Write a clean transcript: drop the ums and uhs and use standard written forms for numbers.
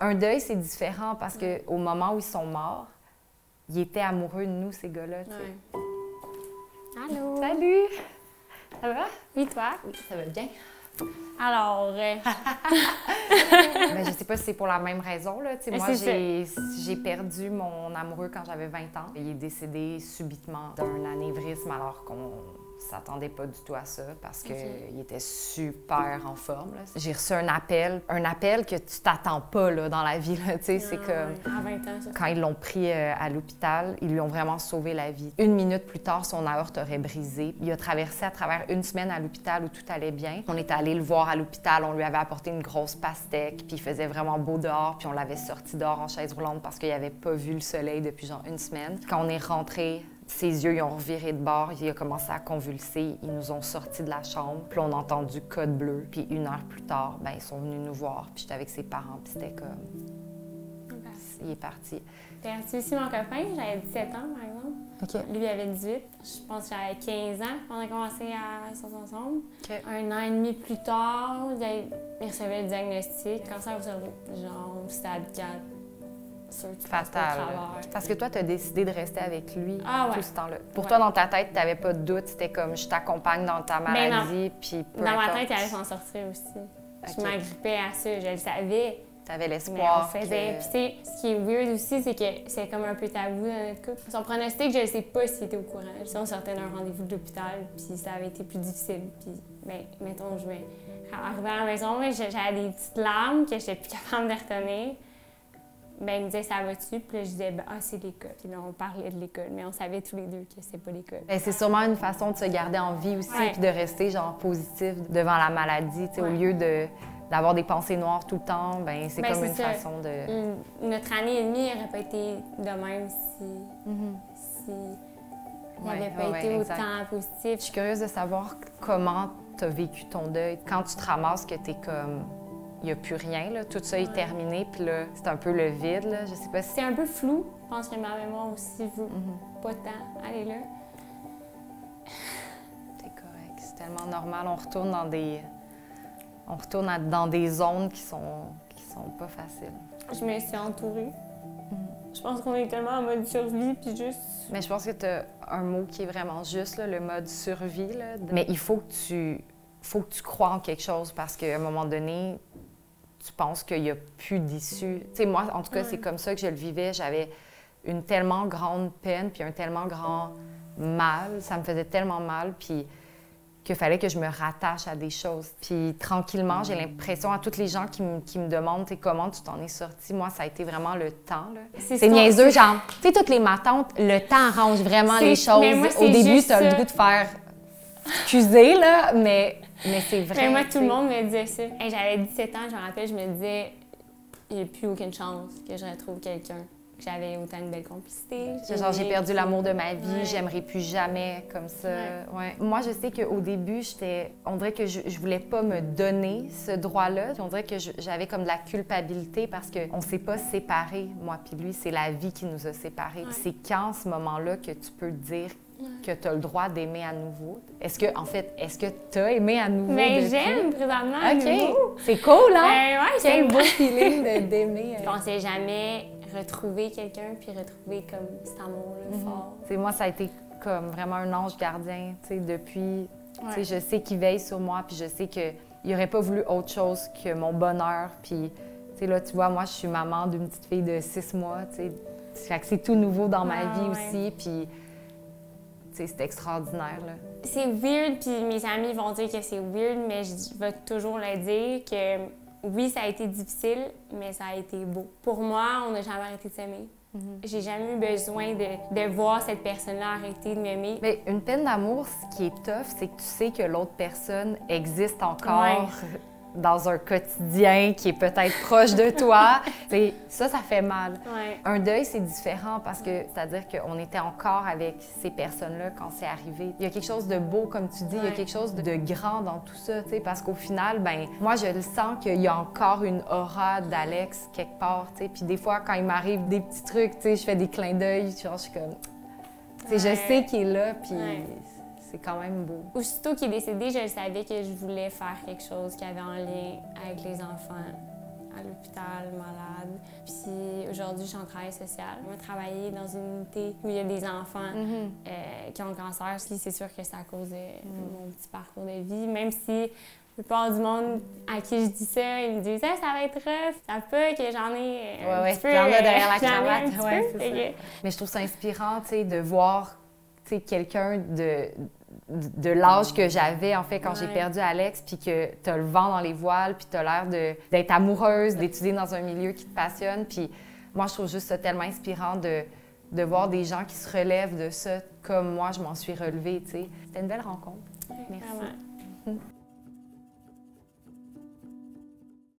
Un deuil, c'est différent parce qu'au moment où ils sont morts, ils étaient amoureux de nous, ces gars-là, tu sais. Allô? Salut! Ça va? Oui, toi? Oui, ça va bien. Alors, Ben, je sais pas si c'est pour la même raison, là. Tu sais, moi, j'ai perdu mon amoureux quand j'avais 20 ans. Il est décédé subitement d'un anévrisme alors qu'on s'attendait pas du tout à ça parce qu'il était super en forme, là. J'ai reçu un appel que tu t'attends pas, là, dans la vie, là. Tu sais, c'est comme... À 20 ans, ça. Quand ils l'ont pris à l'hôpital, ils lui ont vraiment sauvé la vie. 1 minute plus tard, son aorte aurait brisé. Il a traversé à travers 1 semaine à l'hôpital où tout allait bien. On était allé le voir à l'hôpital, on lui avait apporté une grosse pastèque, puis il faisait vraiment beau dehors, puis on l'avait sorti dehors en chaise roulante parce qu'il n'avait pas vu le soleil depuis genre 1 semaine. Quand on est rentré, ses yeux ils ont reviré de bord, il a commencé à convulser, ils nous ont sortis de la chambre, puis on a entendu code bleu, puis 1 heure plus tard, ben ils sont venus nous voir, puis j'étais avec ses parents, puis c'était comme... Il est parti. J'ai reçu aussi mon copain, j'avais 17 ans, par exemple. OK. Lui, il avait 18. Je pense que j'avais 15 ans quand on a commencé à sortir ensemble. OK. 1 an et demi plus tard, il recevait le diagnostic. Cancer au cerveau, genre stade 4. Fatal. Parce que toi, tu as décidé de rester avec lui tout ce temps-là. Pour toi, dans ta tête, tu n'avais pas de doute. C'était comme, je t'accompagne dans ta maladie, puis peu Dans ma importe. tête, il allait s'en sortir aussi. Je m'agrippais à ça, je le savais. Tu avais Mais l'espoir. on faisait. Puis, tu sais, ce qui est weird aussi, c'est que c'est comme un peu tabou dans notre couple. Son pronostic, je ne sais pas s'il était au courant. Tu sais, on sortait d'un rendez-vous de l'hôpital, puis ça avait été plus difficile. Puis, ben, mettons, arrivée à la maison, j'avais des petites larmes que je n'étais plus capable de retenir. Ben, il me disait, ça va-tu? Puis là, je disais, ben, c'est l'école. Puis là, on parlait de l'école, mais on savait tous les deux que c'était pas l'école. Ben, c'est sûrement une façon de se garder en vie aussi, puis de rester genre positif devant la maladie, tu sais, au lieu d'avoir des pensées noires tout le temps, ben c'est comme une façon de... Notre année et demie n'aurait pas été de même si il n'avait pas été autant positif. Je suis curieuse de savoir comment tu as vécu ton deuil. Quand tu te ramasses que tu es comme... Il n'y a plus rien, là. Tout ça est terminé, puis là, c'est un peu le vide, là. Je sais pas si... C'est un peu flou. Je pense que ma mémoire aussi veut pas tant aller là. C'est correct. C'est tellement normal. On retourne dans des zones qui sont pas faciles. Je me suis entourée. Je pense qu'on est tellement en mode survie, puis juste... Mais je pense que tu as un mot qui est vraiment juste, là, le mode survie, là. Mais il faut que tu crois en quelque chose, parce qu'à un moment donné, tu penses qu'il n'y a plus d'issue. Tu sais, moi, en tout cas, c'est comme ça que je le vivais. J'avais une tellement grande peine, puis un tellement grand mal. Ça me faisait tellement mal, puis qu'il fallait que je me rattache à des choses. Puis tranquillement, j'ai l'impression à toutes les gens qui me demandent comment tu t'en es sortie. Moi, ça a été vraiment le temps. C'est niaiseux, genre, tu sais, toutes les matantes, le temps arrange vraiment les choses. Moi, au début, tu as le goût de faire excusez, là, mais c'est vrai. Mais moi, tout le monde me disait ça. Hey, j'avais 17 ans, je me rappelle, je me disais, il n'y a plus aucune chance que je retrouve quelqu'un. Que j'avais autant une belle complicité. Genre, j'ai perdu l'amour de ma vie, j'aimerais plus jamais comme ça. Ouais. Moi, je sais qu'au début, on dirait que je voulais pas me donner ce droit-là. On dirait que j'avais comme de la culpabilité parce qu'on s'est pas séparés, moi puis lui. C'est la vie qui nous a séparés. C'est quand, ce moment-là, que tu peux dire que tu as le droit d'aimer à nouveau. Est-ce que tu as aimé à nouveau? Mais j'aime présentement à nouveau. C'est cool, hein? Ouais, quel beau feeling d'aimer. Je pensais jamais retrouver quelqu'un puis retrouver comme cet amour-là fort. T'sais, moi, ça a été comme vraiment un ange gardien, tu sais, depuis... Tu sais, je sais qu'il veille sur moi, puis je sais qu'il n'aurait pas voulu autre chose que mon bonheur. Puis, tu sais, là, tu vois, moi, je suis maman d'une petite fille de 6 mois, tu sais. Fait que c'est tout nouveau dans ma vie aussi, puis... Tu sais, c'est extraordinaire, là. C'est weird, puis mes amis vont dire que c'est weird, mais je vais toujours le dire que oui, ça a été difficile, mais ça a été beau. Pour moi, on n'a jamais arrêté de s'aimer. J'ai jamais eu besoin de voir cette personne-là arrêter de m'aimer. Mais une peine d'amour, ce qui est tough, c'est que tu sais que l'autre personne existe encore dans un quotidien qui est peut-être proche de toi. Ça fait mal. Un deuil, c'est différent parce que, c'est-à-dire qu'on était encore avec ces personnes-là quand c'est arrivé. Il y a quelque chose de beau, comme tu dis, il y a quelque chose de grand dans tout ça, tu sais, parce qu'au final, ben moi, je le sens qu'il y a encore une aura d'Alex quelque part, tu sais. Puis des fois, quand il m'arrive des petits trucs, tu sais, je fais des clins d'œil, genre, je suis comme... Tu sais, je sais qu'il est là, puis... C'est quand même beau. Aussitôt qu'il est décédé, je savais que je voulais faire quelque chose qui avait en lien avec les enfants à l'hôpital, malade. Puis aujourd'hui, je suis en travail social. Je vais travailler dans une unité où il y a des enfants qui ont le cancer. Puis c'est sûr que c'est à cause de mon petit parcours de vie. Même si la plupart du monde à qui je dis ça, ils me disent ah, ça va être rough, ça peut que j'en ai un petit peu. T'en as derrière la j'en ai un cravate. petit Ouais, peu. c'est ça. Mais je trouve ça inspirant, tu sais, de voir quelqu'un de l'âge que j'avais, en fait, quand j'ai perdu Alex, puis que t'as le vent dans les voiles, puis t'as l'air d'être amoureuse, d'étudier dans un milieu qui te passionne. Puis moi, je trouve juste ça tellement inspirant de voir des gens qui se relèvent de ça, comme moi, je m'en suis relevée, tu sais. C'était une belle rencontre. Merci. Vraiment.